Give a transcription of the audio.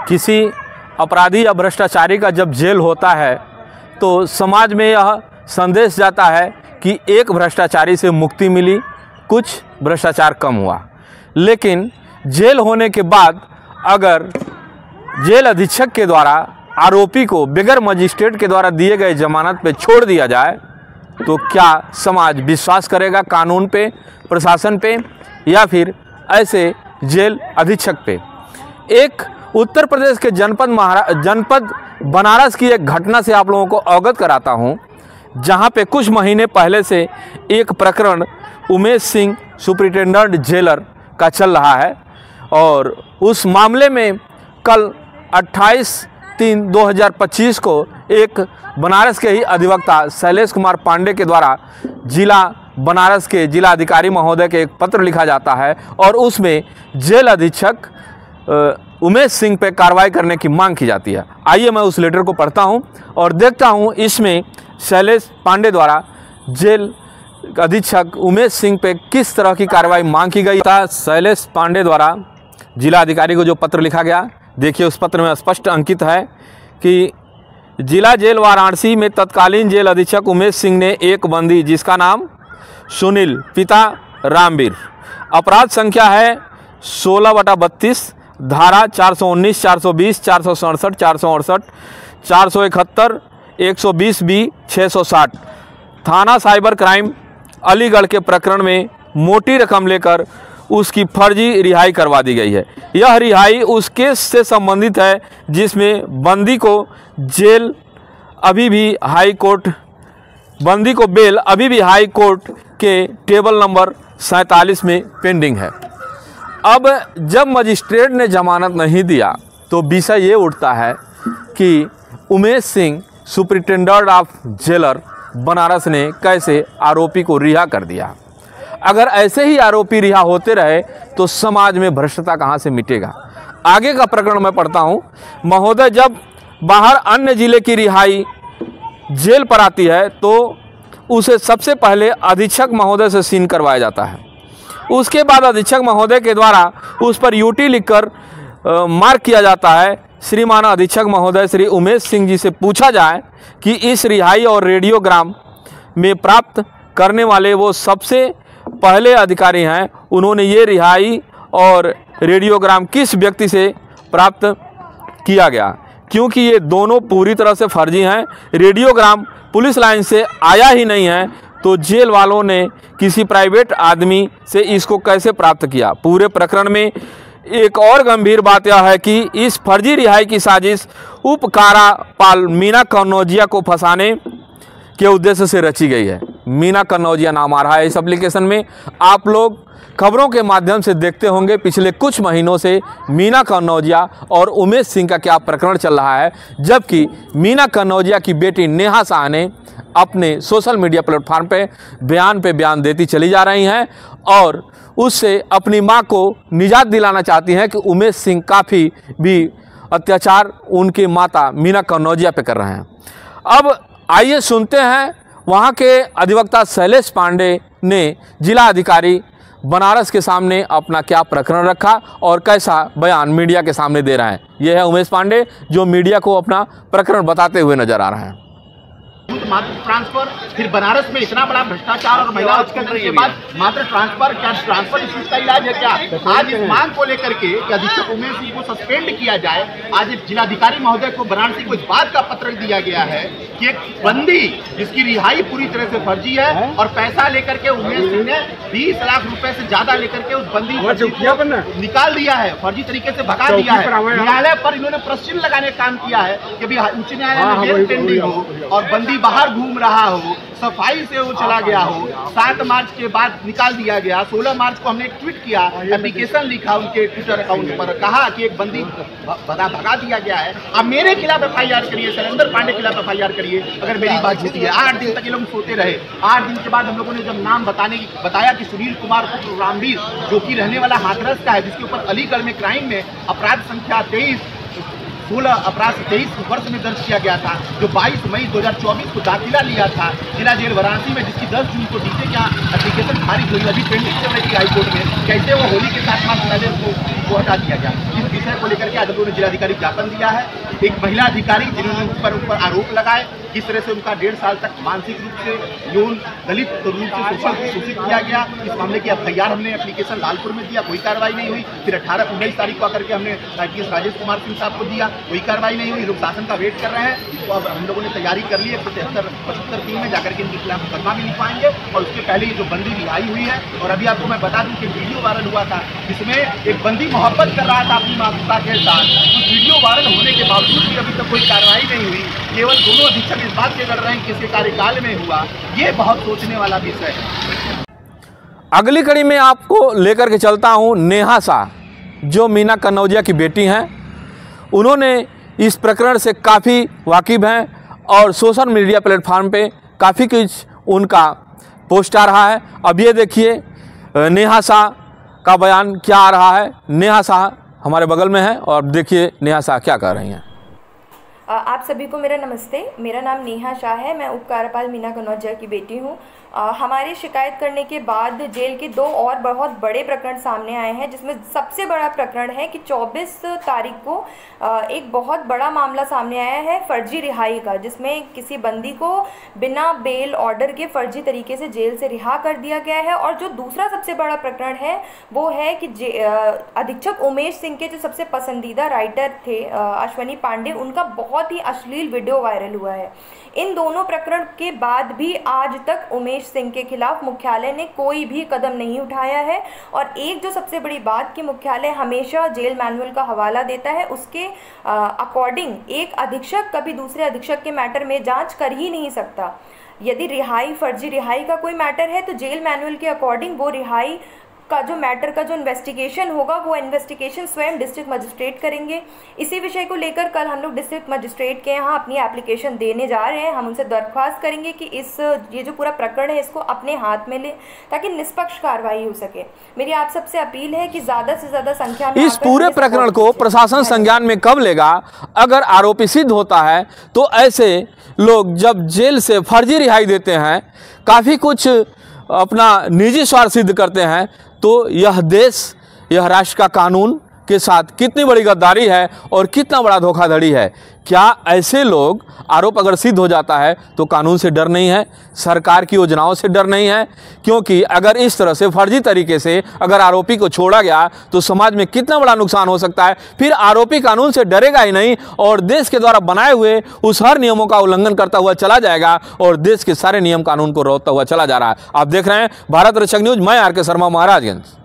किसी अपराधी या भ्रष्टाचारी का जब जेल होता है तो समाज में यह संदेश जाता है कि एक भ्रष्टाचारी से मुक्ति मिली, कुछ भ्रष्टाचार कम हुआ। लेकिन जेल होने के बाद अगर जेल अधीक्षक के द्वारा आरोपी को बगैर मजिस्ट्रेट के द्वारा दिए गए जमानत पे छोड़ दिया जाए तो क्या समाज विश्वास करेगा कानून पे, प्रशासन पे, या फिर ऐसे जेल अधीक्षक पे? एक उत्तर प्रदेश के जनपद बनारस की एक घटना से आप लोगों को अवगत कराता हूं, जहां पे कुछ महीने पहले से एक प्रकरण उमेश सिंह सुपरिटेंडेंट जेलर का चल रहा है। और उस मामले में कल 28/3/2025 को एक बनारस के ही अधिवक्ता शैलेश कुमार पांडे के द्वारा जिला बनारस के जिला अधिकारी महोदय के एक पत्र लिखा जाता है और उसमें जेल अधीक्षक उमेश सिंह पे कार्रवाई करने की मांग की जाती है। आइए मैं उस लेटर को पढ़ता हूं और देखता हूं इसमें शैलेश पांडे द्वारा जेल अधीक्षक उमेश सिंह पे किस तरह की कार्रवाई मांग की गई था। शैलेश पांडे द्वारा जिला अधिकारी को जो पत्र लिखा गया, देखिए उस पत्र में स्पष्ट अंकित है कि जिला जेल वाराणसी में तत्कालीन जेल अधीक्षक उमेश सिंह ने एक बंदी जिसका नाम सुनील पिता रामवीर, अपराध संख्या है 16/32, धारा 419, 420, 467, 468, 471, 120B, 660 थाना साइबर क्राइम अलीगढ़ के प्रकरण में मोटी रकम लेकर उसकी फर्जी रिहाई करवा दी गई है। यह रिहाई उस केस से संबंधित है जिसमें बंदी को बेल अभी भी हाई कोर्ट के टेबल नंबर 47 में पेंडिंग है। अब जब मजिस्ट्रेट ने जमानत नहीं दिया तो विषय ये उठता है कि Umesh Singh superintendent of jailer Banaras ने कैसे आरोपी को रिहा कर दिया। अगर ऐसे ही आरोपी रिहा होते रहे तो समाज में भ्रष्टता कहाँ से मिटेगा। आगे का प्रकरण मैं पढ़ता हूँ। महोदय, जब बाहर अन्य जिले की रिहाई जेल पर आती है तो उसे सबसे पहले अधीक्षक महोदय से सीन करवाया जाता है। उसके बाद अधीक्षक महोदय के द्वारा उस पर यूटी लिखकर मार्क किया जाता है। श्रीमान अधीक्षक महोदय श्री उमेश सिंह जी से पूछा जाए कि इस रिहाई और रेडियोग्राम में प्राप्त करने वाले वो सबसे पहले अधिकारी हैं, उन्होंने ये रिहाई और रेडियोग्राम किस व्यक्ति से प्राप्त किया गया, क्योंकि ये दोनों पूरी तरह से फर्जी हैं। रेडियोग्राम पुलिस लाइन से आया ही नहीं है तो जेल वालों ने किसी प्राइवेट आदमी से इसको कैसे प्राप्त किया। पूरे प्रकरण में एक और गंभीर बात यह है कि इस फर्जी रिहाई की साजिश उपकारापाल मीना कन्नौजिया को फंसाने के उद्देश्य से रची गई है। मीना कन्नौजिया नाम आ रहा है इस एप्लीकेशन में। आप लोग खबरों के माध्यम से देखते होंगे पिछले कुछ महीनों से मीना कन्नौजिया और उमेश सिंह का क्या प्रकरण चल रहा है, जबकि मीना कन्नौजिया की बेटी नेहा शाह ने अपने सोशल मीडिया प्लेटफॉर्म पे बयान देती चली जा रही हैं और उससे अपनी मां को निजात दिलाना चाहती हैं कि उमेश सिंह काफ़ी भी अत्याचार उनकी माता मीना कन्नौजिया पे कर रहे हैं। अब आइए सुनते हैं वहाँ के अधिवक्ता शैलेश पांडे ने जिला अधिकारी बनारस के सामने अपना क्या प्रकरण रखा और कैसा बयान मीडिया के सामने दे रहे हैं। यह है उमेश पांडे जो मीडिया को अपना प्रकरण बताते हुए नजर आ रहे हैं। मात्र ट्रांसफर, फिर बनारस में इतना बड़ा भ्रष्टाचार और महिला उत्पीड़न के बाद मात्र ट्रांसफर, क्या ट्रांसफर इस चीज का इलाज है क्या? आज इस मांग को लेकर के अधीक्षक उमेश सिंह को सस्पेंड किया जाए। आज जिलाधिकारी महोदय को बनारसी को इस बात का पत्र दिया गया है कि एक बंदी जिसकी रिहाई पूरी तरह से फर्जी है और पैसा लेकर के उमेश सिंह ने 20 लाख रुपए से ज्यादा लेकर के उस बंदी को निकाल दिया है, फर्जी तरीके से भगा दिया है। न्यायालय पर इन्होंने प्रश्न लगाने का काम किया है कि उच्च न्यायालय में जेल पेंडिंग हो और बंदी बाहर घूम रहा हो, सफाई से वो चला गया हो, 7 मार्च के बाद निकाल दिया गया। 16 मार्च को हमने एक ट्वीट किया, एप्लीकेशन लिखा उनके ट्विटर अकाउंट पर, कहा कि एक बंदी भगा दिया गया है। अब मेरे खिलाफ FIR करिए, शैलेंद्र पांडे के खिलाफ FIR करिए अगर मेरी बात होती है। 8 दिन तक ये लोग सोते रहे। 8 दिन के बाद हम लोगों ने जब नाम बताया कि सुनील कुमार पुत्र रामवीर जो कि रहने वाला हाथरस का है, जिसके ऊपर अलीगढ़ में क्राइम में अपराध संख्या 16 अपराध 23 वर्ष में दर्ज किया गया था, जो 22 मई 2024 को दाखिला लिया था जिला जेल वाराणसी में, जिसकी 10 जून को डीजे का एप्लीकेशन खारिज हुई, अभी पेंडिंग चल रही थी हाईकोर्ट में। कैसे वो होली के 7 मार्च पहले उसको वो हटा दिया गया। इस विषय को लेकर के आज हम लोगों ने जिलाधिकारी ज्ञापन दिया है। एक महिला अधिकारी जिन्होंने ऊपर आरोप लगाए, किस तरह से उनका 1.5 साल तक मानसिक रूप से यौन दलित रूप से शोषित किया गया। इस मामले की FIR हमने एप्लीकेशन लालपुर में दिया, कोई कार्रवाई नहीं हुई। फिर 19 तारीख को आकर के हमने IPS राजेश कुमार सिंह साहब को दिया, कोई कार्रवाई नहीं हुई। लोग शासन का वेट कर रहे हैं। तो अब हम लोगों ने तैयारी कर ली है, 75 में जाकर के इनके खिलाफ मुकदमा भी लिखवाएंगे। और उसके पहले ही जो बंदी रिहाई हुई है, और अभी आपको मैं बता दूं कि वीडियो वायरल हुआ था जिसमें एक बंदी मोहब्बत कर रहा था अपनी माता के साथ। उस वीडियो वायरल होने के बावजूद भी अभी तक कोई कार्रवाई नहीं हुई। केवल दोनों अधीक्षक इस बात से लड़ रहे हैं कि किसके कार्यकाल में हुआ। ये बहुत सोचने वाला विषय है। अगली कड़ी में आपको लेकर के चलता हूं नेहा शाह, जो मीना कन्नौजिया की बेटी हैं। उन्होंने इस प्रकरण से काफ़ी वाकिफ़ हैं और सोशल मीडिया प्लेटफार्म पे काफ़ी कुछ उनका पोस्ट आ रहा है। अब ये देखिए नेहा शाह का बयान क्या आ रहा है। नेहा शाह हमारे बगल में है और देखिए नेहा शाह क्या कह रही हैं। आप सभी को मेरा नमस्ते। मेरा नाम नेहा शाह है। मैं उप कार्यपाल मीना कन्नौजिया की बेटी हूँ। हमारी शिकायत करने के बाद जेल के 2 और बहुत बड़े प्रकरण सामने आए हैं, जिसमें सबसे बड़ा प्रकरण है कि 24 तारीख को एक बहुत बड़ा मामला सामने आया है फर्जी रिहाई का, जिसमें किसी बंदी को बिना बेल ऑर्डर के फर्जी तरीके से जेल से रिहा कर दिया गया है। और जो दूसरा सबसे बड़ा प्रकरण है वो है कि अधीक्षक उमेश सिंह के जो सबसे पसंदीदा राइटर थे अश्वनी पांडे, उनका बहुत ही अश्लील वीडियो वायरल हुआ है। इन दोनों प्रकरण के बाद भी आज तक उमेश सिंह के खिलाफ मुख्यालय ने कोई भी कदम नहीं उठाया है। और एक जो सबसे बड़ी बात कि मुख्यालय हमेशा जेल मैनुअल का हवाला देता है, उसके अकॉर्डिंग एक अधीक्षक कभी दूसरे अधीक्षक के मैटर में जांच कर ही नहीं सकता। यदि फर्जी रिहाई का कोई मैटर है तो जेल मैनुअल के अकॉर्डिंग वो रिहाई का जो मैटर का जो इन्वेस्टिगेशन होगा वो इन्वेस्टिगेशन स्वयं डिस्ट्रिक्ट मजिस्ट्रेट करेंगे। इसी विषय को लेकर कल हम लोग डिस्ट्रिक्ट मजिस्ट्रेट के यहाँ अपनी एप्लीकेशन देने जा रहे हैं। हम उनसे दरख्वास्त करेंगे कि ये जो पूरा प्रकरण है इसको अपने हाथ में लें ताकि निष्पक्ष कार्रवाई हो सके। मेरी आप सबसे अपील है कि ज़्यादा से ज़्यादा संख्या में इस पूरे प्रकरण को प्रशासन संज्ञान में कब लेगा? अगर आरोपी सिद्ध होता है तो ऐसे लोग जब जेल से फर्जी रिहाई देते हैं, काफ़ी कुछ अपना निजी स्वार्थ सिद्ध करते हैं, तो यह देश, यह राष्ट्र का कानून के साथ कितनी बड़ी गद्दारी है और कितना बड़ा धोखाधड़ी है। क्या ऐसे लोग आरोप अगर सिद्ध हो जाता है तो कानून से डर नहीं है, सरकार की योजनाओं से डर नहीं है? क्योंकि अगर इस तरह से फर्जी तरीके से अगर आरोपी को छोड़ा गया तो समाज में कितना बड़ा नुकसान हो सकता है। फिर आरोपी कानून से डरेगा ही नहीं और देश के द्वारा बनाए हुए उस हर नियमों का उल्लंघन करता हुआ चला जाएगा और देश के सारे नियम कानून को रोकता हुआ चला जा रहा है। आप देख रहे हैं भारत रक्षक न्यूज। मैं RK शर्मा, महाराजगंज।